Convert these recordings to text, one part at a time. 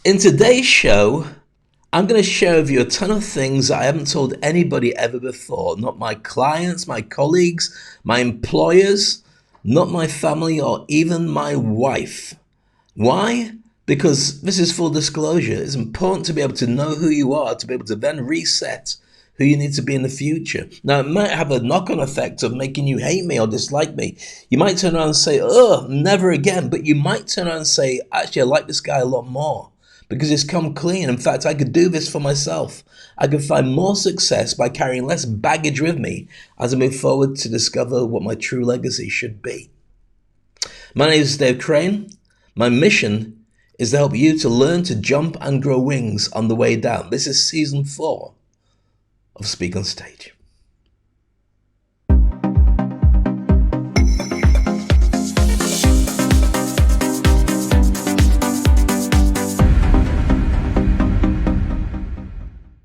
In today's show, I'm going to share with you a ton of things that I haven't told anybody ever before. Not my clients, my colleagues, my employers, not my family, or even my wife. Why? Because this is full disclosure. It's important to be able to know who you are, to be able to then reset who you need to be in the future. Now, it might have a knock-on effect of making you hate me or dislike me. You might turn around and say, oh, never again. But you might turn around and say, actually, I like this guy a lot more because he's come clean. In fact, I could do this for myself. I could find more success by carrying less baggage with me as I move forward to discover what my true legacy should be. My name is davecrane. My mission is to help you to learn to jump and grow wings on the way down. This is season 4 of Speak on Stage.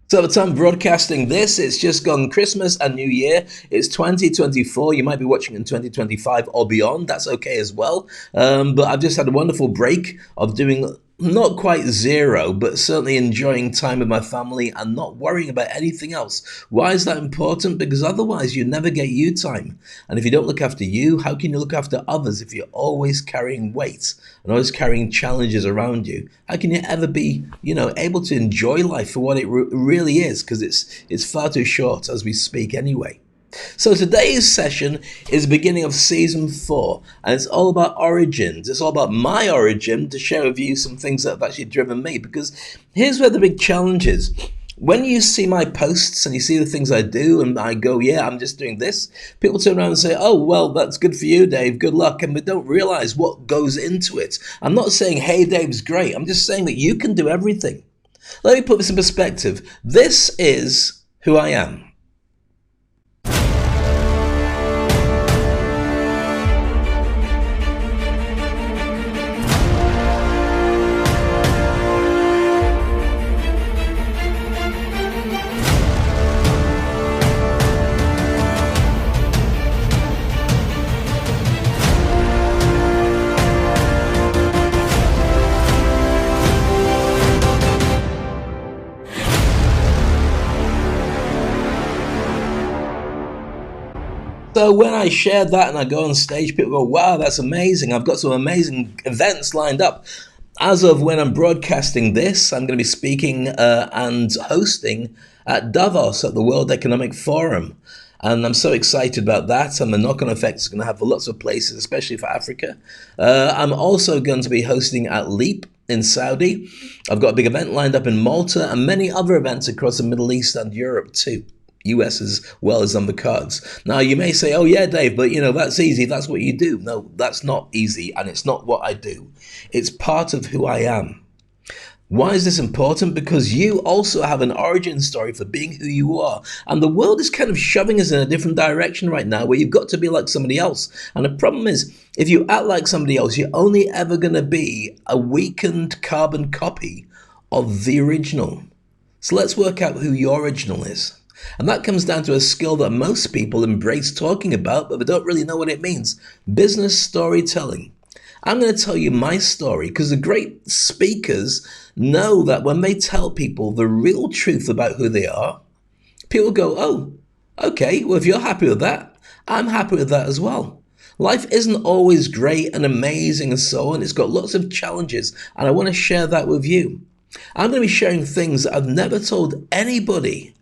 So at the time of broadcasting this, it's just gone Christmas and New Year. It's 2024. You might be watching in 2025 or beyond. That's okay as well. But I've just had a wonderful break of doing not quite zero, but certainly enjoying time with my family and not worrying about anything else. Why is that important? Because otherwise you never get you time. And if you don't look after you, how can you look after others if you're always carrying weight and always carrying challenges around you? How can you ever be, able to enjoy life for what it really is? Because it's far too short as we speak anyway. So today's session is the beginning of season 4, and it's all about origins. It's all about my origin, to share with you some things that have actually driven me, because here's where the big challenge is. When you see my posts and you see the things I do and I go, yeah, I'm just doing this, people turn around and say, oh, well, that's good for you, Dave, good luck, and they don't realize what goes into it. I'm not saying, hey, Dave's great. I'm just saying that you can do everything. Let me put this in perspective. This is who I am. So when I share that and I go on stage, people go, wow, that's amazing. I've got some amazing events lined up. As of when I'm broadcasting this, I'm going to be speaking and hosting at Davos at the World Economic Forum. And I'm so excited about that. And the knock-on effect is going to have for lots of places, especially for Africa. I'm also going to be hosting at LEAP in Saudi. I've got a big event lined up in Malta and many other events across the Middle East and Europe too. US as well as on the cards. Now you may say, oh yeah, Dave, but that's easy. That's what you do. No, that's not easy. And it's not what I do. It's part of who I am. Why is this important? Because you also have an origin story for being who you are. And the world is kind of shoving us in a different direction right now where you've got to be like somebody else. And the problem is, if you act like somebody else, you're only ever going to be a weakened carbon copy of the original. So let's work out who your original is. And that comes down to a skill that most people embrace talking about, but they don't really know what it means. Business storytelling. I'm going to tell you my story because the great speakers know that when they tell people the real truth about who they are, people go, oh, okay, well, if you're happy with that, I'm happy with that as well. Life isn't always great and amazing and so on. It's got lots of challenges, and I want to share that with you. I'm going to be sharing things that I've never told anybody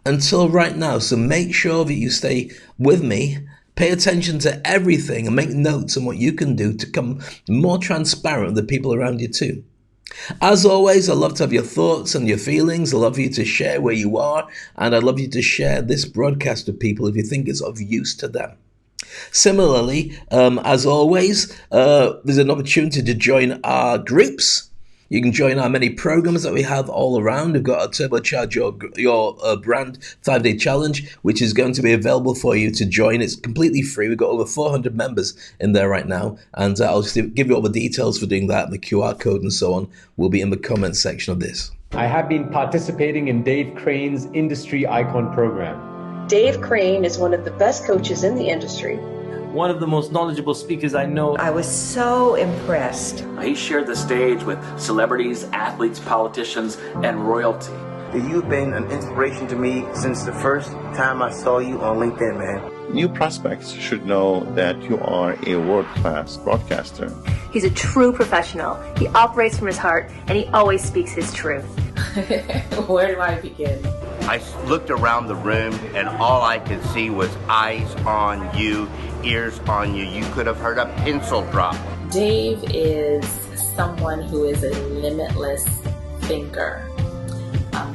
until right now. So make sure that you stay with me, pay attention to everything and make notes on what you can do to become more transparent with the people around you too. As always, I love to have your thoughts and your feelings. I love you to share where you are, and I'd love you to share this broadcast with people if you think it's of use to them. Similarly, as always, there's an opportunity to join our groups. You can join our many programs that we have all around. We've got a Turbocharge Your Brand 5-day challenge, which is going to be available for you to join. It's completely free. We've got over 400 members in there right now. And I'll give you all the details for doing that. And the QR code and so on will be in the comments section of this. I have been participating in Dave Crane's Industry Icon program. Dave Crane is one of the best coaches in the industry. one of the most knowledgeable speakers I know. I was so impressed. He shared the stage with celebrities, athletes, politicians, and royalty. You've been an inspiration to me since the first time I saw you on LinkedIn, man. New prospects should know that you are a world-class broadcaster. He's a true professional. He operates from his heart, and he always speaks his truth. Where do I begin? I looked around the room, and all I could see was eyes on you, ears on you. You could have heard a pencil drop. Dave is someone who is a limitless thinker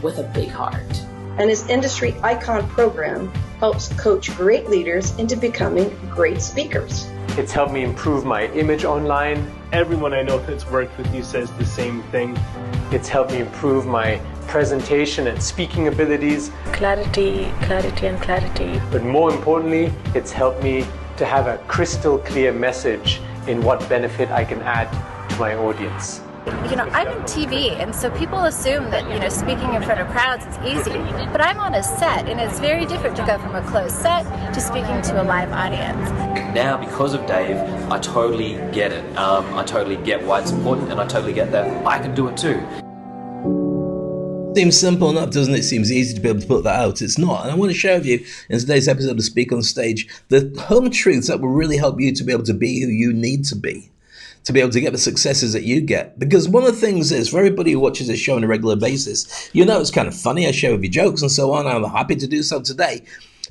with a big heart. And his industry icon program helps coach great leaders into becoming great speakers. It's helped me improve my image online. Everyone I know that's worked with you says the same thing. It's helped me improve my presentation and speaking abilities. Clarity, clarity, and clarity. But more importantly, it's helped me to have a crystal clear message in what benefit I can add to my audience. You know, I'm in TV, and so people assume that, you know, speaking in front of crowds is easy. But I'm on a set, and it's very different to go from a closed set to speaking to a live audience. Now, because of Dave, I totally get it. I totally get why it's important, and I totally get that I can do it too. Seems simple enough, doesn't it? Seems easy to be able to put that out. It's not. And I want to share with you in today's episode of Speak on Stage the home truths that will really help you to be able to be who you need to be able to get the successes that you get. Because one of the things is, for everybody who watches this show on a regular basis, you know it's kind of funny. I share with you jokes and so on. I'm happy to do so today.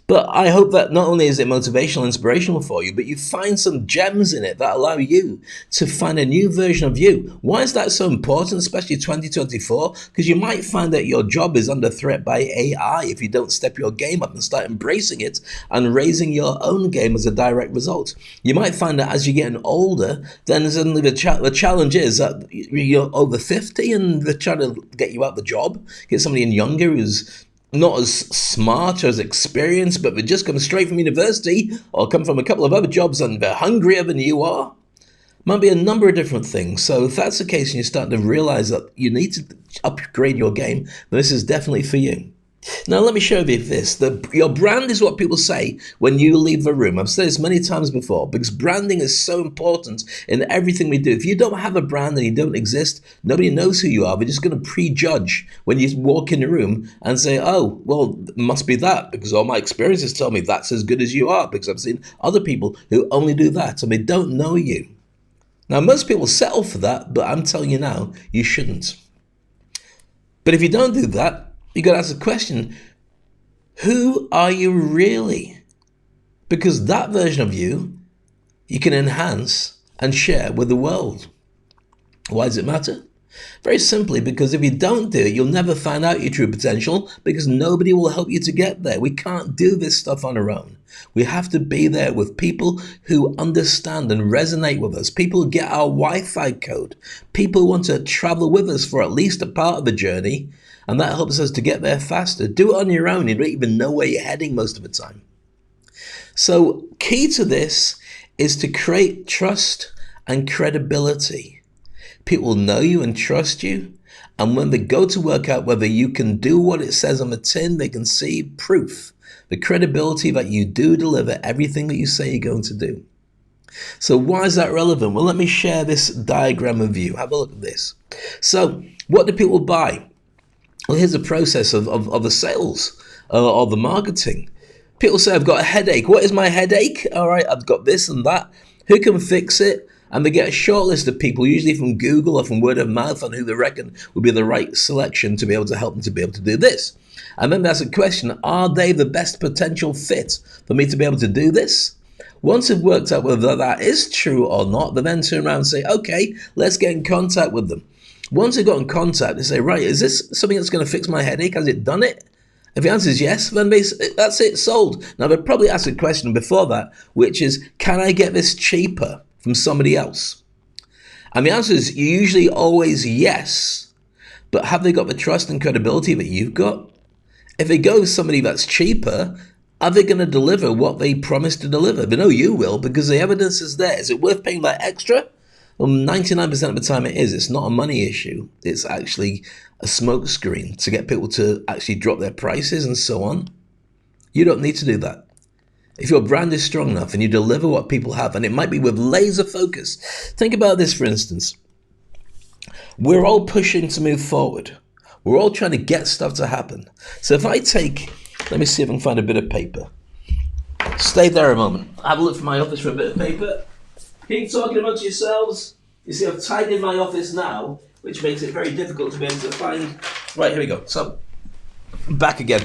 But I hope that not only is it motivational, inspirational for you, but you find some gems in it that allow you to find a new version of you. Why is that so important, especially 2024? Because you might find that your job is under threat by AI if you don't step your game up and start embracing it and raising your own game as a direct result. You might find that as you're getting older, then suddenly the challenge is that you're over 50 and they're trying to get you out the job, get somebody in younger who's not as smart or as experienced, but they just come straight from university or come from a couple of other jobs and they're hungrier than you are. Might be a number of different things. So if that's the case and you're starting to realize that you need to upgrade your game, then this is definitely for you. Now, let me show you this. Your brand is what people say when you leave the room. I've said this many times before, because branding is so important in everything we do. If you don't have a brand and you don't exist, nobody knows who you are. They're just going to prejudge when you walk in the room and say, oh, well, it must be that, because all my experiences tell me that's as good as you are, because I've seen other people who only do that, and they don't know you. Now, most people settle for that, but I'm telling you now, you shouldn't. But if you don't do that, you got to ask the question, who are you really? Because that version of you, you can enhance and share with the world. Why does it matter? Very simply, because if you don't do it, you'll never find out your true potential, because nobody will help you to get there. We can't do this stuff on our own. We have to be there with people who understand and resonate with us, people who get our Wi-Fi code, people who want to travel with us for at least a part of the journey, and that helps us to get there faster. Do it on your own. You don't even know where you're heading most of the time. So key to this is to create trust and credibility. People know you and trust you. And when they go to work out whether you can do what it says on the tin, they can see proof, the credibility that you do deliver everything that you say you're going to do. So why is that relevant? Well, let me share this diagram with you. Have a look at this. So what do people buy? Well, here's the process of the sales or the marketing. People say, I've got a headache. What is my headache? All right, I've got this and that. Who can fix it? And they get a short list of people, usually from Google or from word of mouth, on who they reckon would be the right selection to be able to help them to be able to do this. And then there's a question, are they the best potential fit for me to be able to do this? Once they've worked out whether that is true or not, they then turn around and say, okay, let's get in contact with them. Once they've got in contact, they say, right, is this something that's going to fix my headache? Has it done it? If the answer is yes, then that's it, sold. Now, they'll probably ask a question before that, which is, can I get this cheaper from somebody else? And the answer is usually always yes. But have they got the trust and credibility that you've got? If they go with somebody that's cheaper, are they going to deliver what they promised to deliver? They know you will, because the evidence is there. Is it worth paying that extra? Well, 99% of the time it is. It's not a money issue. It's actually a smoke screen to get people to actually drop their prices and so on. You don't need to do that. if your brand is strong enough and you deliver what people have, and it might be with laser focus. Think about this, for instance. We're all pushing to move forward. We're all trying to get stuff to happen. So if I take, let me see if I can find a bit of paper. Stay there a moment. Have a look for my office for a bit of paper. Keep talking amongst yourselves. You see, I've tidied my office now, which makes it very difficult to be able to find. Right, here we go. So, back again.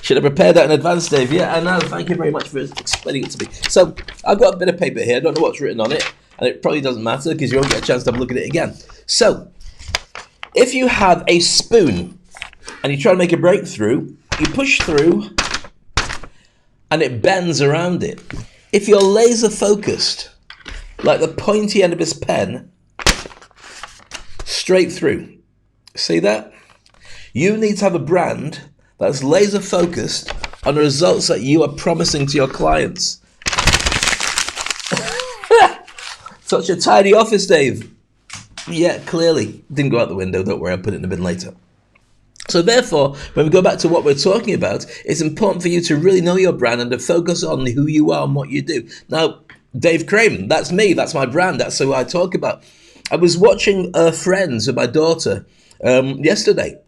Should have prepared that in advance, Dave. Yeah, I know. Thank you very much for explaining it to me. So, I've got a bit of paper here. I don't know what's written on it, and it probably doesn't matter because you won't get a chance to have a look at it again. So, if you have a spoon and you try to make a breakthrough, you push through and it bends around it. If you're laser focused, like the pointy end of his pen, straight through. See that? You need to have a brand that's laser focused on the results that you are promising to your clients. Such a tidy office, Dave. Yeah, clearly. Didn't go out the window, don't worry, I'll put it in a bin later. So therefore, when we go back to what we're talking about, it's important for you to really know your brand and to focus on who you are and what you do. Now, Dave Crane, that's me, that's my brand, that's who I talk about. I was watching Friends with my daughter yesterday.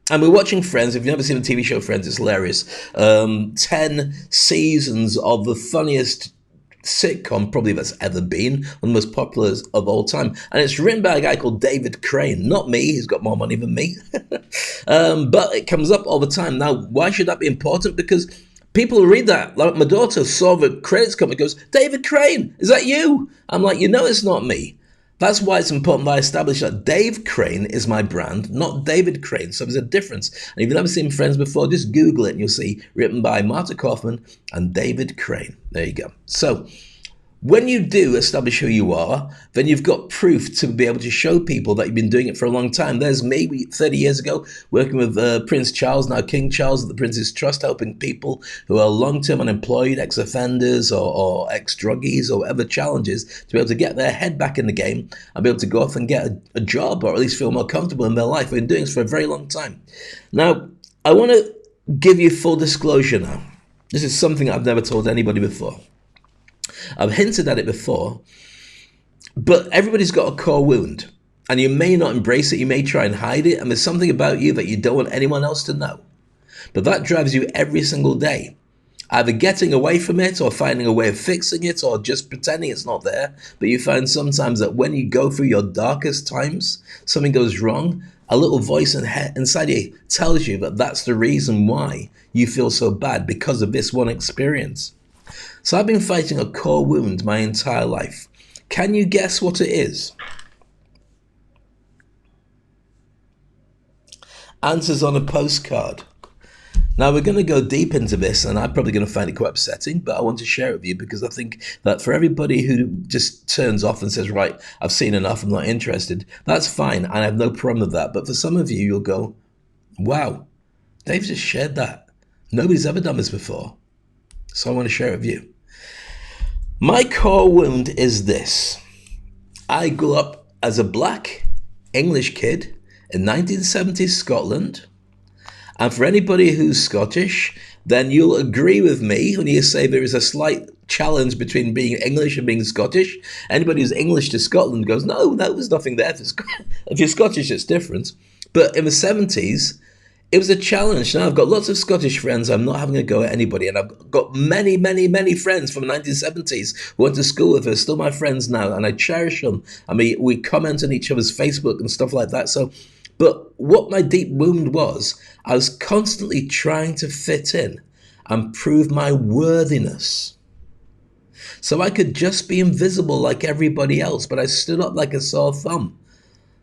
And we're watching Friends. If you've never seen the TV show Friends, it's hilarious. 10 seasons of the funniest sitcom probably that's ever been, one of the most popular of all time. And it's written by a guy called David Crane, not me, he's got more money than me. But it comes up all the time. Now, why should that be important? Because people who read that, like my daughter saw the credits come and goes, David Crane, is that you? I'm like, you know it's not me. That's why it's important that I establish that Dave Crane is my brand, not David Crane. So there's a difference. And if you've never seen Friends before, just Google it and you'll see written by Marta Kaufman and David Crane. There you go. So when you do establish who you are, then you've got proof to be able to show people that you've been doing it for a long time. There's me 30 years ago working with Prince Charles, now King Charles at the Prince's Trust, helping people who are long-term unemployed, ex-offenders or ex-druggies or whatever challenges to be able to get their head back in the game and be able to go off and get a job or at least feel more comfortable in their life. We've been doing this for a very long time. Now, I want to give you full disclosure now. This is something I've never told anybody before. I've hinted at it before, but everybody's got a core wound, and you may not embrace it, you may try and hide it, and there's something about you that you don't want anyone else to know. But that drives you every single day, either getting away from it or finding a way of fixing it or just pretending it's not there. But you find sometimes that when you go through your darkest times, something goes wrong, a little voice inside you tells you that that's the reason why you feel so bad, because of this one experience. So I've been fighting a core wound my entire life. Can you guess what it is? Answers on a postcard. Now we're going to go deep into this, and I'm probably going to find it quite upsetting, but I want to share it with you because I think that for everybody who just turns off and says, right, I've seen enough, I'm not interested, that's fine, and I have no problem with that. But for some of you, you'll go, wow, Dave just shared that. Nobody's ever done this before. So I want to share it with you. My core wound is this. I grew up as a black English kid in 1970s Scotland. And for anybody who's Scottish, then you'll agree with me when you say there is a slight challenge between being English and being Scottish. Anybody who's English to Scotland goes, no, there's nothing there. If you're Scottish, it's different. But in the 70s, it was a challenge. Now, I've got lots of Scottish friends. I'm not having a go at anybody. And I've got many, many, many friends from the 1970s who went to school with us, still my friends now, and I cherish them. I mean, we comment on each other's Facebook and stuff like that. So, but what my deep wound was, I was constantly trying to fit in and prove my worthiness. So I could just be invisible like everybody else, but I stood up like a sore thumb.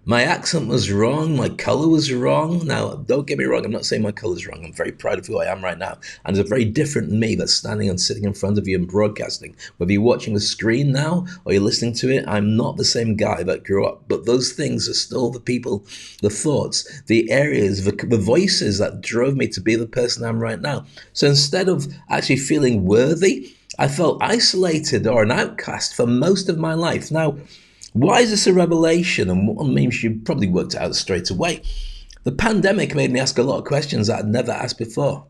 My accent was wrong. My color was wrong. Now, don't get me wrong. I'm not saying my color's wrong. I'm very proud of who I am right now. And there's a very different me that's standing and sitting in front of you and broadcasting. Whether you're watching the screen now or you're listening to it, I'm not the same guy that grew up. But those things are still the people, the thoughts, the areas, the voices that drove me to be the person I'm right now. So instead of actually feeling worthy, I felt isolated or an outcast for most of my life. Now, why is this a revelation? And I mean, you probably worked it out straight away. The pandemic made me ask a lot of questions that I'd never asked before.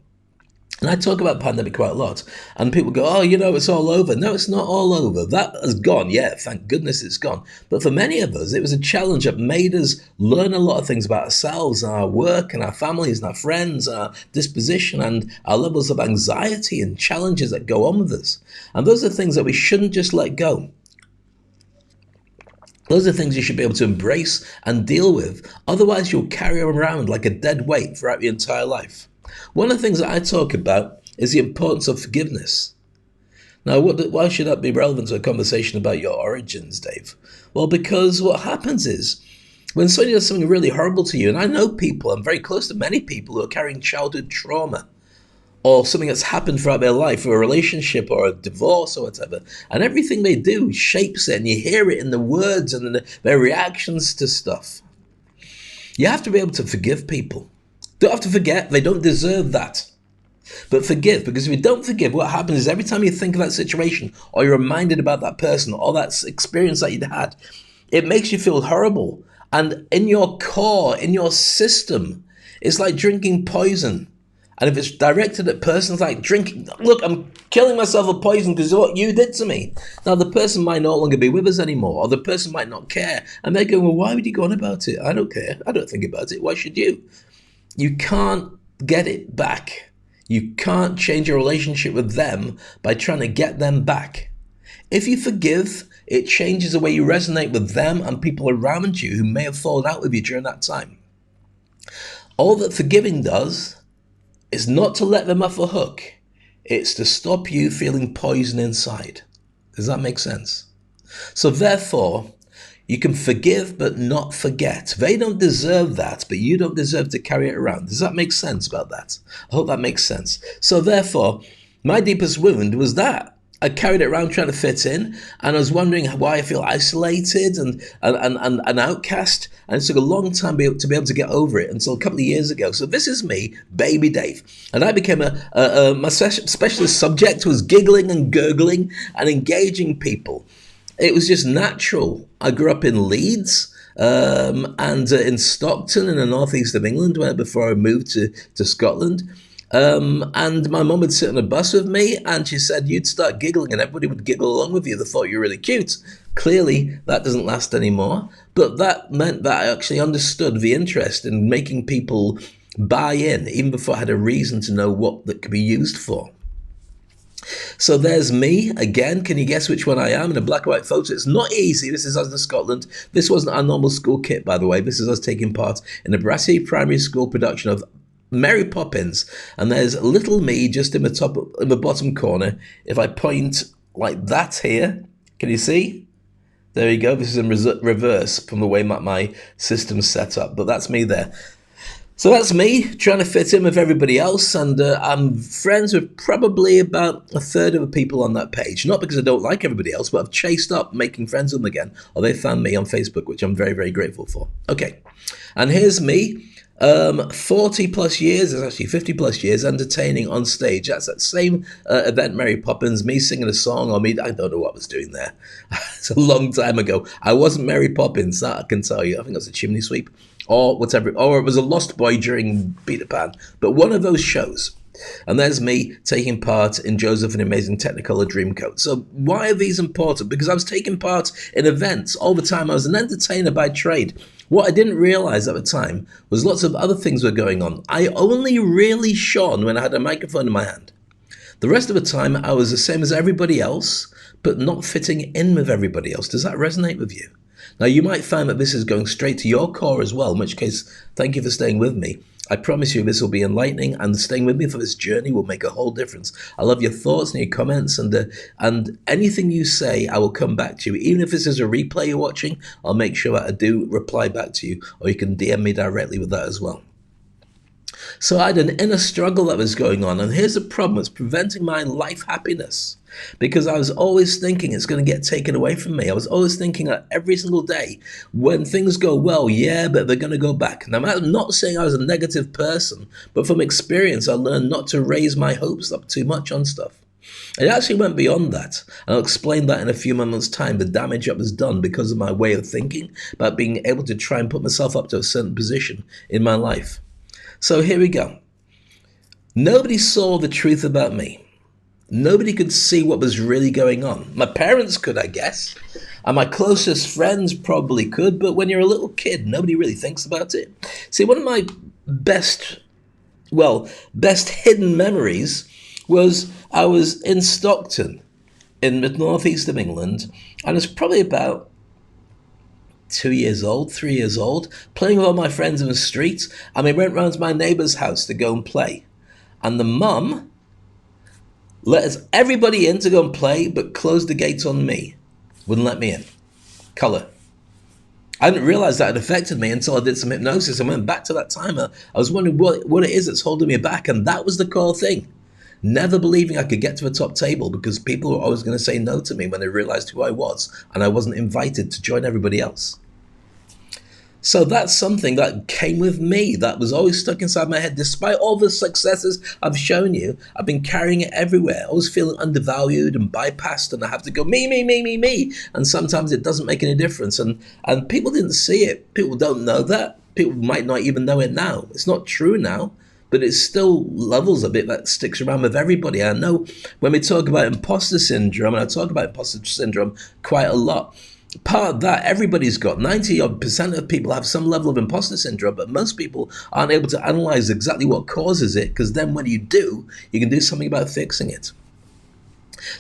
And I talk about pandemic quite a lot, and people go, oh, it's all over. No, it's not all over. That has gone. Yeah, thank goodness it's gone. But for many of us, it was a challenge that made us learn a lot of things about ourselves and our work and our families and our friends, and our disposition and our levels of anxiety and challenges that go on with us. And those are things that we shouldn't just let go. Those are things you should be able to embrace and deal with. Otherwise, you'll carry around like a dead weight throughout your entire life. One of the things that I talk about is the importance of forgiveness. Now, why should that be relevant to a conversation about your origins, Dave? Well, because what happens is, when somebody does something really horrible to you, and I know people, I'm very close to many people who are carrying childhood trauma, or something that's happened throughout their life, or a relationship, or a divorce, or whatever, and everything they do shapes it, and you hear it in the words and in their reactions to stuff. You have to be able to forgive people. Don't have to forget, they don't deserve that. But forgive, because if you don't forgive, what happens is every time you think of that situation, or you're reminded about that person, or that experience that you'd had, it makes you feel horrible. And in your core, in your system, it's like drinking poison. And if it's directed at persons, like drinking, look, I'm killing myself with poison because of what you did to me. Now, the person might no longer be with us anymore, or the person might not care. And they go, well, why would you go on about it? I don't care. I don't think about it. Why should you? You can't get it back. You can't change your relationship with them by trying to get them back. If you forgive, it changes the way you resonate with them and people around you who may have fallen out with you during that time. All that forgiving does is not to let them off the hook. It's to stop you feeling poison inside. Does that make sense? So therefore, you can forgive but not forget. They don't deserve that, but you don't deserve to carry it around. Does that make sense about that? I hope that makes sense. So therefore, my deepest wound was that. I carried it around trying to fit in, and I was wondering why I feel isolated and an outcast. And it took a long time to be able to get over it until a couple of years ago. So this is me, baby Dave. And I became my specialist subject was giggling and gurgling and engaging people. It was just natural. I grew up in Leeds and in Stockton in the northeast of England before I moved to Scotland. And my mum would sit on a bus with me and she said, you'd start giggling and everybody would giggle along with you. They thought you were really cute. Clearly, that doesn't last anymore. But that meant that I actually understood the interest in making people buy in, even before I had a reason to know what that could be used for. So there's me again. Can you guess which one I am in a black and white photo? It's not easy. This is us in Scotland. This wasn't our normal school kit, by the way. This is us taking part in a Brassy primary school production of Mary Poppins. And there's little me just in the bottom corner. If I point like that here, can you see? There you go. This is in reverse from the way my system's set up, but that's me there. So that's me trying to fit in with everybody else, and I'm friends with probably about a third of the people on that page. Not because I don't like everybody else, but I've chased up making friends with them again, or they found me on Facebook, which I'm very, very grateful for. Okay, and here's me, 40 plus years, it's actually 50 plus years, entertaining on stage. That's that same event, Mary Poppins, me singing a song, or me, I don't know what I was doing there. It's a long time ago. I wasn't Mary Poppins, that I can tell you. I think it was a chimney sweep. Or whatever, or it was a Lost Boy during Peter Pan, but one of those shows. And there's me taking part in Joseph and the Amazing Technicolor Dreamcoat. So why are these important? Because I was taking part in events all the time. I was an entertainer by trade. What I didn't realize at the time was lots of other things were going on. I only really shone when I had a microphone in my hand. The rest of the time, I was the same as everybody else, but not fitting in with everybody else. Does that resonate with you? Now, you might find that this is going straight to your core as well, in which case, thank you for staying with me. I promise you this will be enlightening, and staying with me for this journey will make a whole difference. I love your thoughts and your comments, and anything you say, I will come back to you. Even if this is a replay you're watching, I'll make sure that I do reply back to you, or you can DM me directly with that as well. So I had an inner struggle that was going on, and here's the problem. It's preventing my life happiness, because I was always thinking it's going to get taken away from me. I was always thinking that every single day, when things go well, yeah, but they're going to go back. Now, I'm not saying I was a negative person, but from experience, I learned not to raise my hopes up too much on stuff. It actually went beyond that. And I'll explain that in a few moments' time, the damage that was done because of my way of thinking, about being able to try and put myself up to a certain position in my life. So here we go. Nobody saw the truth about me. Nobody could see what was really going on. My parents could, I guess, and my closest friends probably could, but when you're a little kid, nobody really thinks about it. See, one of my best hidden memories was I was in Stockton in the northeast of England, and I was probably about 3 years old, playing with all my friends in the street, and we went round to my neighbour's house to go and play. And the mum let us everybody in to go and play, but closed the gates on me. Wouldn't let me in. Colour. I didn't realise that had affected me until I did some hypnosis and went back to that timer. I was wondering what it is that's holding me back, and that was the core thing. Never believing I could get to the top table because people were always going to say no to me when they realised who I was, and I wasn't invited to join everybody else. So that's something that came with me, that was always stuck inside my head. Despite all the successes I've shown you, I've been carrying it everywhere, always feeling undervalued and bypassed, and I have to go me. And sometimes it doesn't make any difference. And people didn't see it. People don't know that. People might not even know it now. It's not true now, but it still levels a bit that sticks around with everybody. I know when we talk about imposter syndrome, and I talk about imposter syndrome quite a lot, part of that everybody's got. 90% of people have some level of imposter syndrome, but most people aren't able to analyze exactly what causes it, because then when you do, you can do something about fixing it.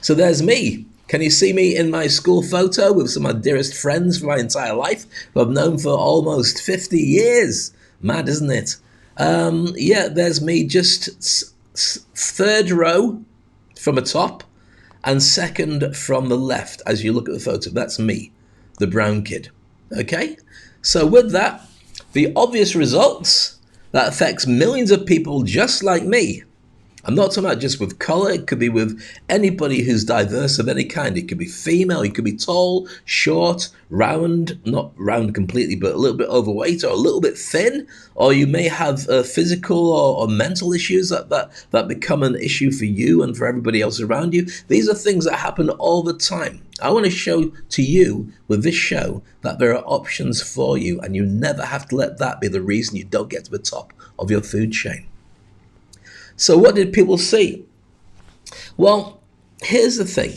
So there's me. Can you see me in my school photo with some of my dearest friends for my entire life, who I've known for almost 50 years? Mad, isn't it? Yeah, there's me, just third row from the top and second from the left as you look at the photo. That's me, the brown kid. Okay? So with that, the obvious results, that affects millions of people just like me. I'm not talking about just with color. It could be with anybody who's diverse of any kind. It could be female, it could be tall, short, round, not round completely, but a little bit overweight or a little bit thin, or you may have physical or mental issues that become an issue for you and for everybody else around you. These are things that happen all the time. I want to show to you with this show that there are options for you, and you never have to let that be the reason you don't get to the top of your food chain. So what did people see? Well, here's the thing.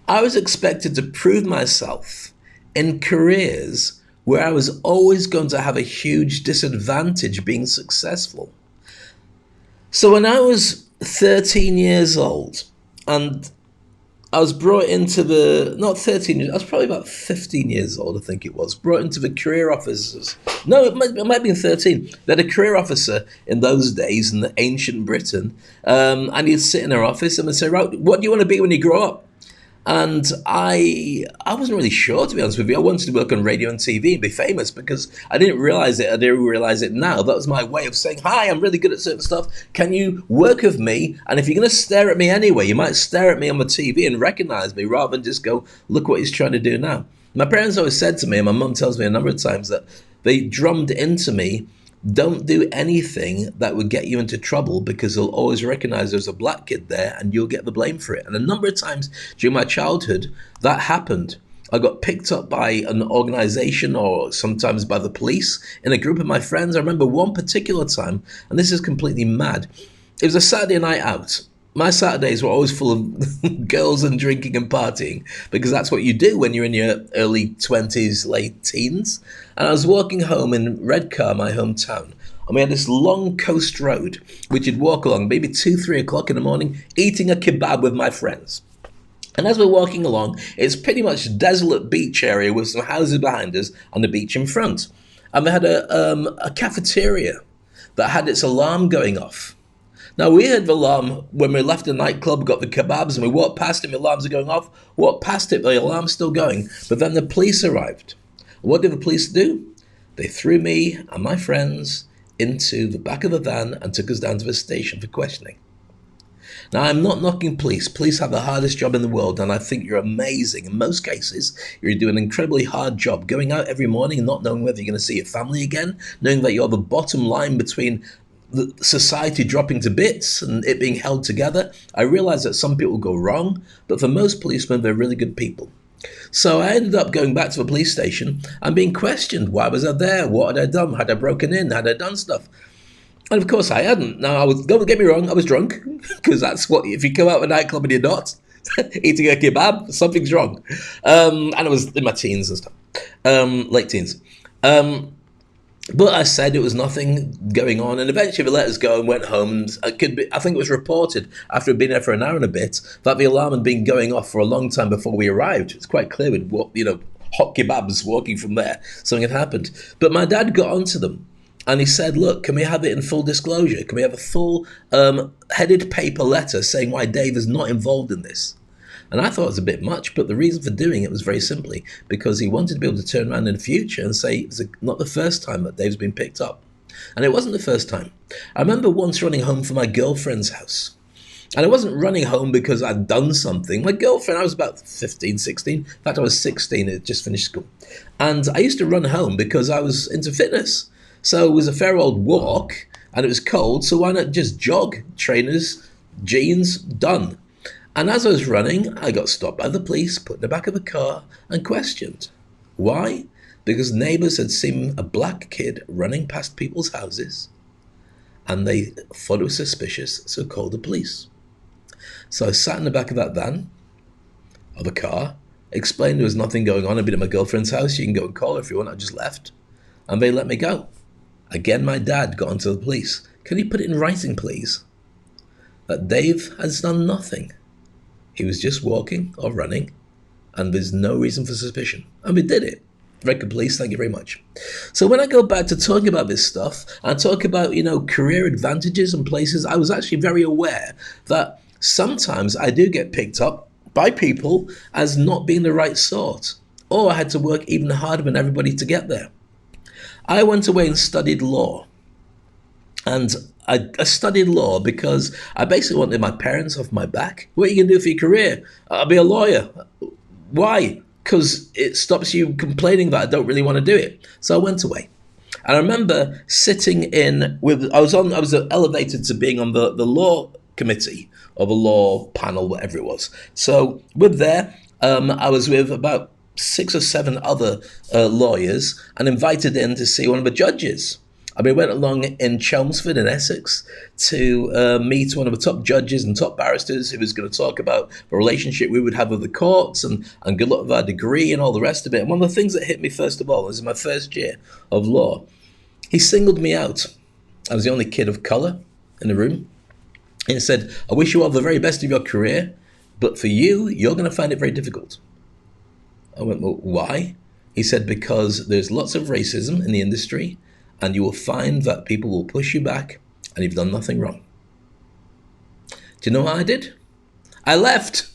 I was expected to prove myself in careers where I was always going to have a huge disadvantage being successful. So when I was 13 years old, and I was brought into not 13 years, I was probably about 15 years old, I think it was, brought into the career officers. No, it might have been 13. They had a career officer in those days in the ancient Britain, and he'd sit in their office and they'd say, right, what do you want to be when you grow up? And I wasn't really sure, to be honest with you. I wanted to work on radio and TV and be famous because I didn't realize it. I didn't realize it now. That was my way of saying, hi, I'm really good at certain stuff. Can you work with me? And if you're going to stare at me anyway, you might stare at me on the TV and recognize me rather than just go, look what he's trying to do now. My parents always said to me, and my mum tells me a number of times, that they drummed into me, don't do anything that would get you into trouble because they'll always recognize there's a black kid there and you'll get the blame for it. And a number of times during my childhood, that happened. I got picked up by an organization or sometimes by the police in a group of my friends. I remember one particular time, and this is completely mad. It was a Saturday night out. My Saturdays were always full of girls and drinking and partying because that's what you do when you're in your early 20s, late teens. And I was walking home in Redcar, my hometown, and we had this long coast road which you'd walk along maybe 2-3 o'clock in the morning eating a kebab with my friends. And as we're walking along, it's pretty much desolate beach area with some houses behind us and the beach in front. And we had a cafeteria that had its alarm going off. Now, we heard the alarm when we left the nightclub, got the kebabs, and we walked past it, the alarms are going off. Walked past it, the alarm's still going. But then the police arrived. What did the police do? They threw me and my friends into the back of the van and took us down to the station for questioning. Now, I'm not knocking police. Police have the hardest job in the world, and I think you're amazing. In most cases, you're doing an incredibly hard job, going out every morning and not knowing whether you're going to see your family again, knowing that you're the bottom line between the society dropping to bits and it being held together. I realize that some people go wrong, but for most policemen, they're really good people. So I ended up going back to the police station and being questioned. Why was I there? What had I done? Had I broken in? Had I done stuff? And of course I hadn't. Now, don't get me wrong, I was drunk, because that's what, if you come out of a nightclub and you're not eating a kebab, something's wrong. And I was in my teens and stuff, late teens. But I said it was nothing going on, and eventually they let us go and went home. I think it was reported after we'd been there for an hour and a bit that the alarm had been going off for a long time before we arrived. It's quite clear we'd hot kebabs walking from there. Something had happened. But my dad got onto them, and he said, look, can we have it in full disclosure? Can we have a full headed paper letter saying why Dave is not involved in this? And I thought it was a bit much, but the reason for doing it was very simply because he wanted to be able to turn around in the future and say it's not the first time that Dave's been picked up. And it wasn't the first time. I remember once running home from my girlfriend's house. And I wasn't running home because I'd done something. My girlfriend, I was about 15, 16. In fact, I was 16, I had just finished school. And I used to run home because I was into fitness. So it was a fair old walk, and it was cold, so why not just jog? Trainers, jeans, done. And as I was running, I got stopped by the police, put in the back of a car, and questioned. Why? Because neighbours had seen a black kid running past people's houses, and they thought it was suspicious, so called the police. So I sat in the back of that van, of a car, explained there was nothing going on. I'd been at my girlfriend's house, you can go and call her if you want. I just left, and they let me go. Again, my dad got onto the police. Can you put it in writing, please? That Dave has done nothing. He was just walking or running, and there's no reason for suspicion. And we did it. Record police, thank you very much. So when I go back to talking about this stuff, and talk about, career advantages and places, I was actually very aware that sometimes I do get picked up by people as not being the right sort, or I had to work even harder than everybody to get there. I went away and studied law. And I studied law because I basically wanted my parents off my back. What are you going to do for your career? I'll be a lawyer. Why? Because it stops you complaining that I don't really want to do it. So I went away. And I remember sitting I was elevated to being on the law committee or the law panel, whatever it was. So with there, I was with about 6 or 7 other lawyers and invited in to see one of the judges. We went along in Chelmsford in Essex to meet one of the top judges and top barristers who was going to talk about the relationship we would have with the courts and good luck with our degree and all the rest of it. And one of the things that hit me first of all was in my first year of law, he singled me out. I was the only kid of colour in the room. And he said, I wish you all the very best of your career, but for you, you're going to find it very difficult. I went, well, why? He said, because there's lots of racism in the industry, and you will find that people will push you back, and you've done nothing wrong. Do you know what I did? I left.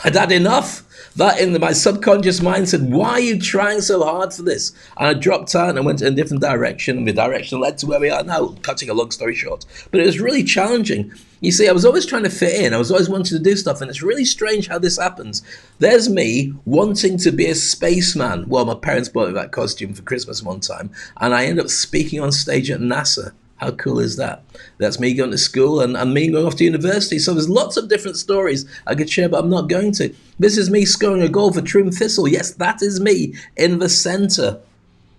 I'd had enough. That in my subconscious mind said, why are you trying so hard for this? And I dropped out and I went in a different direction, and the direction led to where we are now, cutting a long story short. But it was really challenging. You see, I was always trying to fit in. I was always wanting to do stuff, and it's really strange how this happens. There's me wanting to be a spaceman. Well, my parents bought me that costume for Christmas one time, and I ended up speaking on stage at NASA. How cool is that? That's me going to school and me going off to university. So there's lots of different stories I could share, but I'm not going to. This is me scoring a goal for Trim Thistle. Yes, that is me in the centre,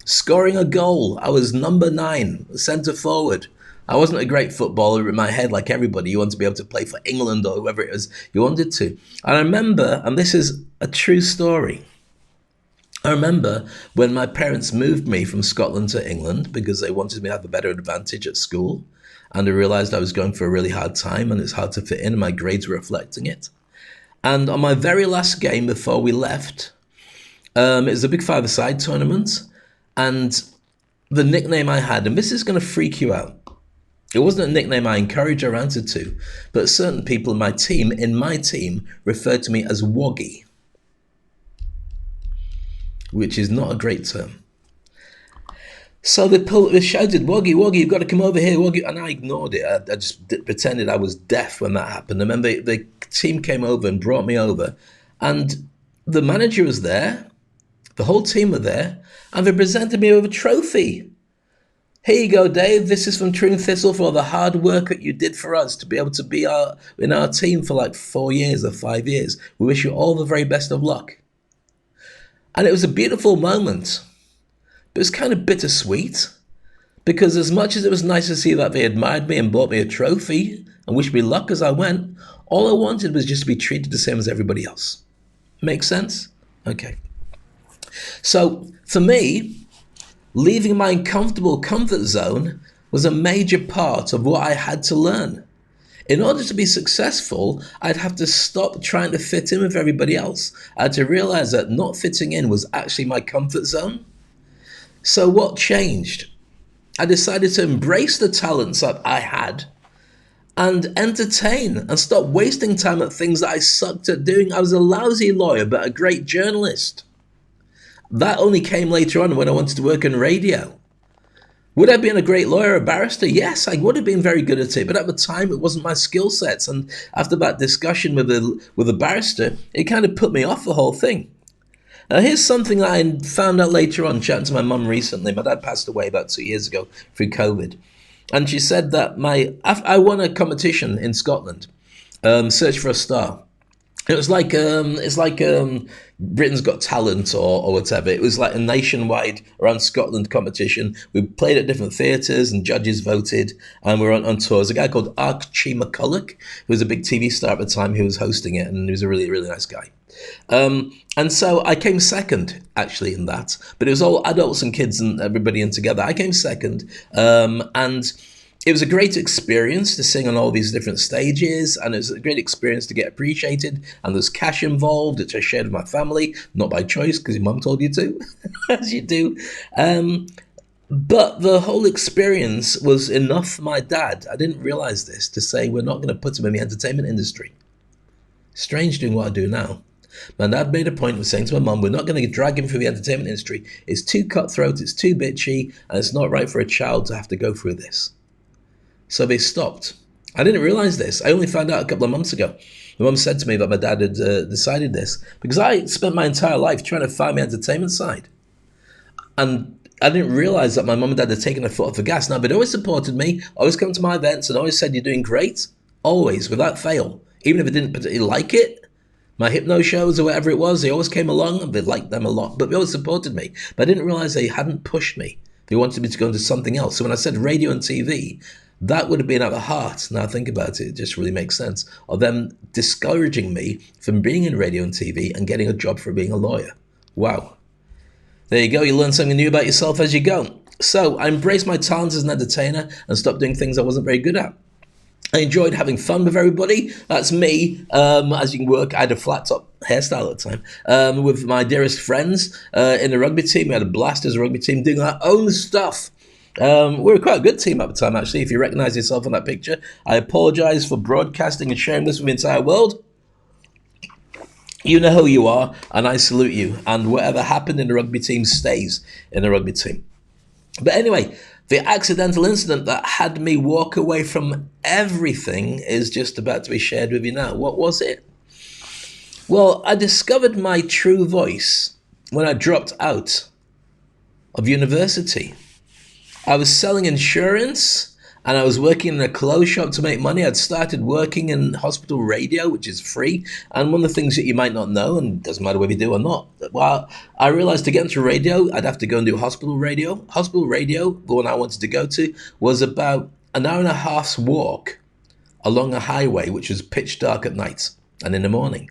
scoring a goal. I was number 9, centre forward. I wasn't a great footballer in my head like everybody. You want to be able to play for England or whoever it is you wanted to. And I remember, and this is a true story, I remember when my parents moved me from Scotland to England because they wanted me to have a better advantage at school, and they realised I was going for a really hard time and it's hard to fit in, and my grades were reflecting it. And on my very last game before we left, it was a big five-a-side tournament, and the nickname I had, and this is going to freak you out, it wasn't a nickname I encouraged or answered to, but certain people in my team referred to me as Woggy, which is not a great term. So they shouted, Woggy, Woggy, you've got to come over here, Woggy. And I ignored it. I just pretended I was deaf when that happened. And then the team came over and brought me over. And the manager was there. The whole team were there. And they presented me with a trophy. Here you go, Dave. This is from Trim Thistle for all the hard work that you did for us to be able to be in our team for like 4 years or 5 years. We wish you all the very best of luck. And it was a beautiful moment, but it was kind of bittersweet Because as much as it was nice to see that they admired me and bought me a trophy and wished me luck as I went, all I wanted was just to be treated the same as everybody else. Make sense? Okay. So for me, leaving my uncomfortable comfort zone was a major part of what I had to learn. In order to be successful, I'd have to stop trying to fit in with everybody else. I had to realize that not fitting in was actually my comfort zone. So what changed? I decided to embrace the talents that I had and entertain and stop wasting time at things that I sucked at doing. I was a lousy lawyer, but a great journalist. That only came later on when I wanted to work in radio. Would I have been a great lawyer or barrister? Yes, I would have been very good at it, but at the time it wasn't my skill sets. And after that discussion with a barrister, it kind of put me off the whole thing. Now here's something that I found out later on, chatting to my mum recently. My dad passed away about 2 years ago through COVID. And she said that I won a competition in Scotland, Search for a Star. It was like Britain's Got Talent or whatever. It was like a nationwide around Scotland competition. We played at different theatres and judges voted, and we were on tour. There's a guy called Archie McCulloch, who was a big TV star at the time, who was hosting it, and he was a really, really nice guy. And so I came second, actually, in that. But it was all adults and kids and everybody in together. I came second, and it was a great experience to sing on all these different stages, and it was a great experience to get appreciated, and there's cash involved, which I shared with my family, not by choice, because your mum told you to, as you do. But the whole experience was enough for my dad, I didn't realise this, to say we're not going to put him in the entertainment industry. Strange doing what I do now. My dad made a point of saying to my mum, we're not going to drag him through the entertainment industry. It's too cutthroat, it's too bitchy, and it's not right for a child to have to go through this. So they stopped. I didn't realize this. I only found out a couple of months ago. My mum said to me that my dad had decided this because I spent my entire life trying to find the entertainment side. And I didn't realize that my mum and dad had taken their foot off the gas. Now, they'd always supported me, always come to my events and always said, you're doing great. Always, without fail. Even if I didn't particularly like it, my hypno shows or whatever it was, they always came along and they liked them a lot. But they always supported me. But I didn't realize they hadn't pushed me. They wanted me to go into something else. So when I said radio and TV, that would have been at the heart, now I think about it, it just really makes sense, of them discouraging me from being in radio and TV and getting a job for being a lawyer. Wow. There you go, you learn something new about yourself as you go. So I embraced my talents as an entertainer and stopped doing things I wasn't very good at. I enjoyed having fun with everybody. That's me. As you can work, I had a flat top hairstyle at the time. With my dearest friends in the rugby team. We had a blast as a rugby team doing our own stuff. We were quite a good team at the time, actually. If you recognize yourself in that picture, I apologize for broadcasting and sharing this with the entire world. You know who you are, and I salute you. And whatever happened in the rugby team stays in the rugby team. But anyway, the accidental incident that had me walk away from everything is just about to be shared with you now. What was it? Well, I discovered my true voice when I dropped out of university. I was selling insurance and I was working in a clothes shop to make money. I'd started working in hospital radio, which is free. And one of the things that you might not know, and it doesn't matter whether you do or not, well, I realized to get into radio, I'd have to go and do hospital radio. Hospital radio, the one I wanted to go to, was about an hour and a half's walk along a highway, which was pitch dark at night and in the morning.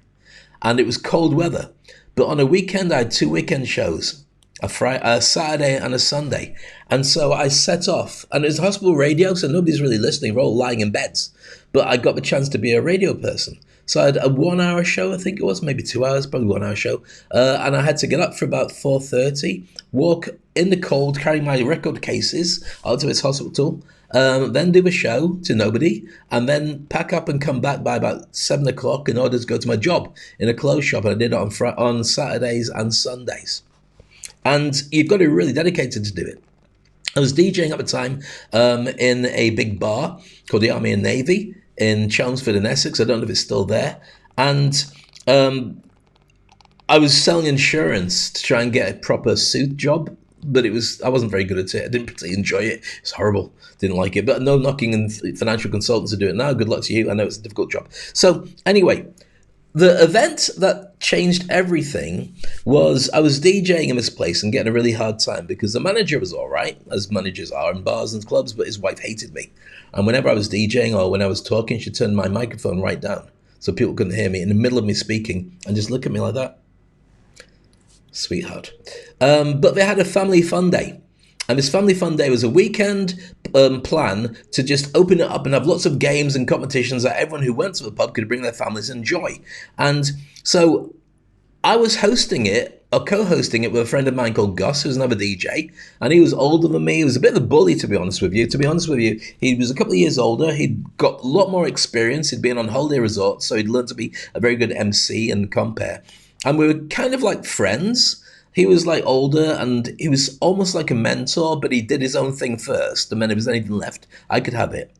And it was cold weather. But on a weekend, I had 2 weekend shows. A Saturday and a Sunday. And so I set off, and it was hospital radio, so nobody's really listening, we're all lying in beds. But I got the chance to be a radio person. So I had a 1 hour show, I think it was, maybe 2 hours, probably 1 hour show. And I had to get up for about 4:30, walk in the cold, carry my record cases out to its hospital, then do a show to nobody, and then pack up and come back by about 7 o'clock in order to go to my job in a clothes shop. And I did it on Saturdays and Sundays. And you've got to be really dedicated to do it. I was DJing at the time in a big bar called the Army and Navy in Chelmsford in Essex. I don't know if it's still there. And I was selling insurance to try and get a proper suit job, but I wasn't very good at it. I didn't particularly enjoy it. It's horrible. Didn't like it. But no knocking in financial consultants to do it now. Good luck to you. I know it's a difficult job. So anyway, the event that changed everything was I was DJing in this place and getting a really hard time because the manager was all right, as managers are in bars and clubs, but his wife hated me. And whenever I was DJing or when I was talking, she'd turn my microphone right down so people couldn't hear me in the middle of me speaking and just look at me like that. Sweetheart. But they had a family fun day. And this family fun day was a weekend plan to just open it up and have lots of games and competitions that everyone who went to the pub could bring their families and enjoy. And so I was hosting it, or co-hosting it with a friend of mine called Gus, who's another DJ. And he was older than me. He was a bit of a bully, to be honest with you. To be honest with you, he was a couple of years older. He'd got a lot more experience. He'd been on holiday resorts, so he'd learned to be a very good MC and compere. And we were kind of like friends. He was like older and he was almost like a mentor, but he did his own thing first. And then if there was anything left, I could have it.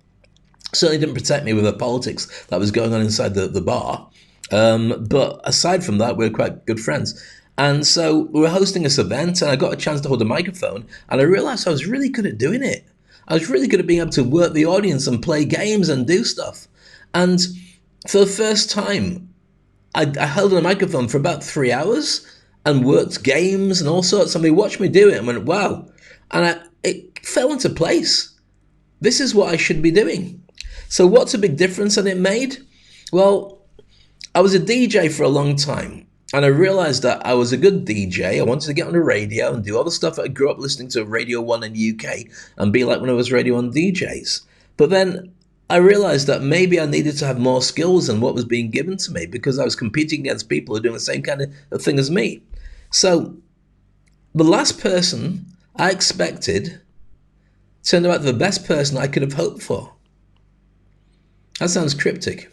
Certainly didn't protect me with the politics that was going on inside the bar. But aside from that, we were quite good friends. And so we were hosting this event and I got a chance to hold a microphone and I realized I was really good at doing it. I was really good at being able to work the audience and play games and do stuff. And for the first time, I held a microphone for about 3 hours and worked games and all sorts. And they watched me do it and went, wow. And it fell into place. This is what I should be doing. So what's a big difference that it made? Well, I was a DJ for a long time. And I realized that I was a good DJ. I wanted to get on the radio and do all the stuff that I grew up listening to Radio 1 in the UK and be like one of those Radio 1 DJs. But then I realized that maybe I needed to have more skills than what was being given to me because I was competing against people who are doing the same kind of thing as me. So the last person I expected turned out the best person I could have hoped for. That sounds cryptic.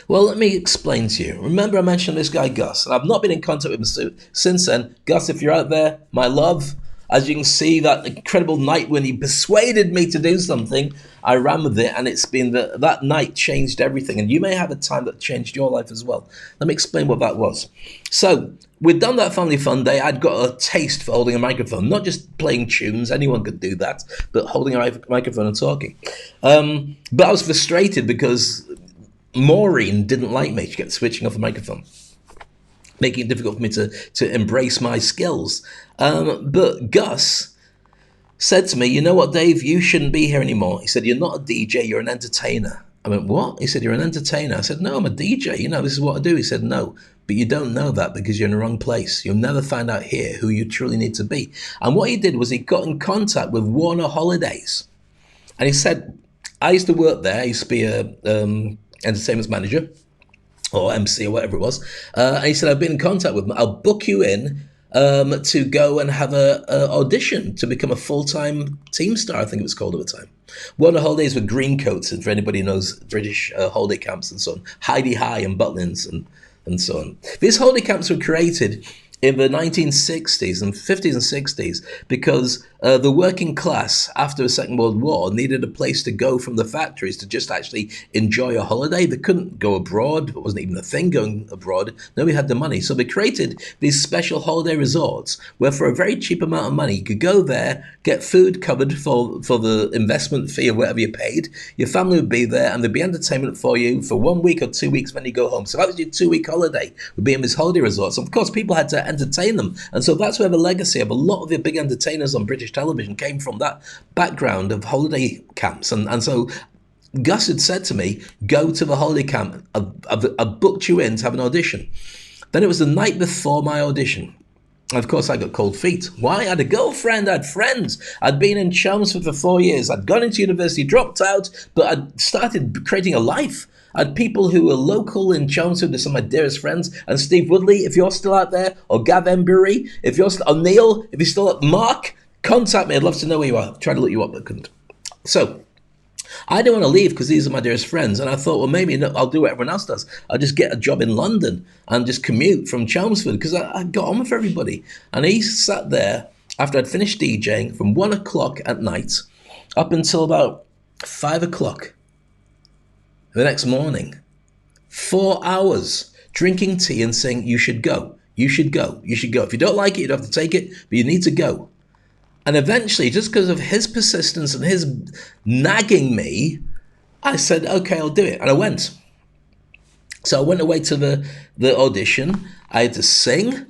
Well, let me explain to you. Remember I mentioned this guy Gus, and I've not been in contact with him since then. Gus, if you're out there, my love. As you can see, that incredible night when he persuaded me to do something, I ran with it, and it's been that night changed everything. And you may have a time that changed your life as well. Let me explain what that was. So we'd done that family fun day. I'd got a taste for holding a microphone, not just playing tunes. Anyone could do that, but holding a microphone and talking. But I was frustrated because Maureen didn't like me. She kept switching off the microphone, making it difficult for me to embrace my skills. But Gus said to me, you know what, Dave, you shouldn't be here anymore. He said, you're not a DJ, you're an entertainer. I went, what? He said, you're an entertainer. I said, no, I'm a DJ. You know, this is what I do. He said, no, but you don't know that because you're in the wrong place. You'll never find out here who you truly need to be. And what he did was he got in contact with Warner Holidays. And he said, I used to work there. I used to be a entertainment manager or MC or whatever it was. And he said, I've been in contact with them. I'll book you in to go and have a audition to become a full-time team star, I think it was called at the time. Warner Holidays were green coats, and for anybody who knows British holiday camps and so on, Heidi High and Butlins and so on. These holiday camps were created in the 1960s and 50s and 60s because the working class after the Second World War needed a place to go from the factories to just actually enjoy a holiday. They couldn't go abroad. It wasn't even a thing going abroad. Nobody had the money. So they created these special holiday resorts where for a very cheap amount of money, you could go there, get food covered for the investment fee of whatever you paid. Your family would be there and there'd be entertainment for you for 1 week or 2 weeks when you go home. So that was your 2-week holiday, would be in this holiday resorts. Of course, people had to entertain them. And so that's where the legacy of a lot of the big entertainers on British television came from, that background of holiday camps. And so Gus had said to me, go to the holiday camp. I've booked you in to have an audition. Then it was the night before my audition. And of course, I got cold feet. Why? I had a girlfriend, I had friends. I'd been in Chelmsford for 4 years. I'd gone into university, dropped out, but I'd started creating a life. I had people who were local in Chelmsford, they're some of my dearest friends. And Steve Woodley, if you're still out there, or Gav Embury, if you're still, or Neil, if you're still at Mark, contact me. I'd love to know where you are. Tried to look you up, but couldn't. So I didn't want to leave because these are my dearest friends. And I thought, well, maybe I'll do what everyone else does. I'll just get a job in London and just commute from Chelmsford because I got on with everybody. And he sat there after I'd finished DJing from 1 o'clock at night up until about 5 o'clock the next morning. 4 hours drinking tea and saying, you should go, you should go, you should go. If you don't like it, you don't have to take it, but you need to go. And eventually, just because of his persistence and his nagging me, I said, okay, I'll do it. And I went. So I went away to the audition. I had to sing.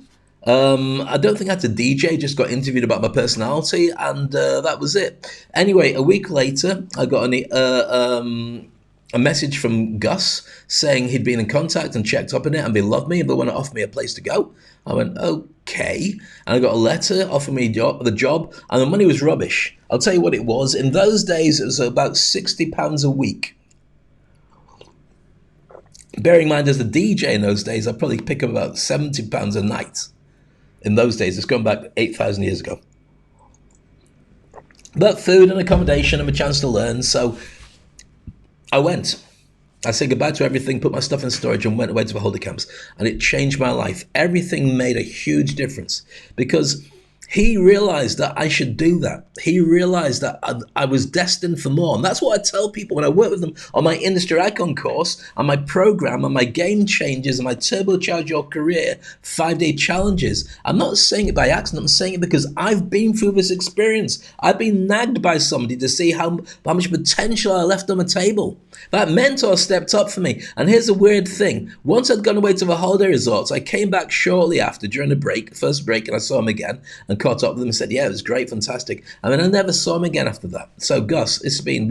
I don't think I had to DJ, just got interviewed about my personality, and that was it. Anyway, a week later, I got a message from Gus saying he'd been in contact and checked up on it, and they loved me, and they want to offer me a place to go. I went, okay. And I got a letter offering me the job, and the money was rubbish. I'll tell you what it was. In those days, it was about £60 a week. Bearing in mind, as a DJ in those days, I'd probably pick up about £70 a night. In those days, it's going back 8,000 years ago. But food and accommodation and a chance to learn, so I went. I said goodbye to everything, put my stuff in storage, and went away to the holiday camps. And it changed my life. Everything made a huge difference because he realized that I should do that. He realized that I was destined for more. And that's what I tell people when I work with them on my Industry Icon course, on my program, on my Game Changers, and my Turbocharge Your Career 5-day challenges. I'm not saying it by accident. I'm saying it because I've been through this experience. I've been nagged by somebody to see how much potential I left on the table. That mentor stepped up for me. And here's the weird thing. Once I'd gone away to the holiday resorts, I came back shortly after during the first break, and I saw him again and caught up with him and said, yeah, it was great, fantastic. I mean, I never saw him again after that. So Gus, it's been,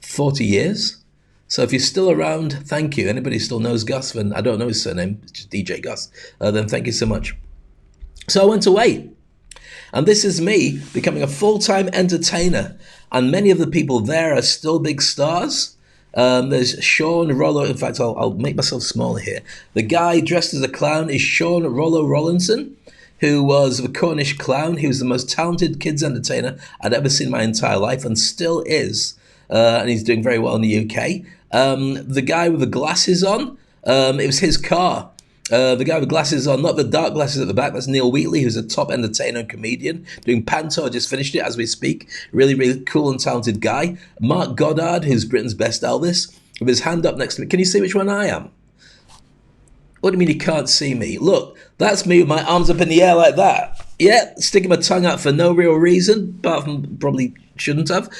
40 years? So if you're still around, thank you. Anybody still knows Gus, then I don't know his surname, it's just DJ Gus, then thank you so much. So I went away. And this is me becoming a full-time entertainer. And many of the people there are still big stars. There's Sean Rollo. In fact, I'll make myself smaller here. The guy dressed as a clown is Sean Rollo Rollinson, who was the Cornish clown. He was the most talented kids entertainer I'd ever seen in my entire life and still is. And he's doing very well in the UK. The guy with the glasses on, it was his car. The guy with glasses on, not the dark glasses at the back, that's Neil Wheatley, who's a top entertainer and comedian, doing Panto. I just finished it as we speak. Really, really cool and talented guy. Mark Goddard, who's Britain's best Elvis, with his hand up next to me. Can you see which one I am? What do you mean you can't see me? Look, that's me with my arms up in the air like that. Yeah, sticking my tongue out for no real reason, apart from probably shouldn't have.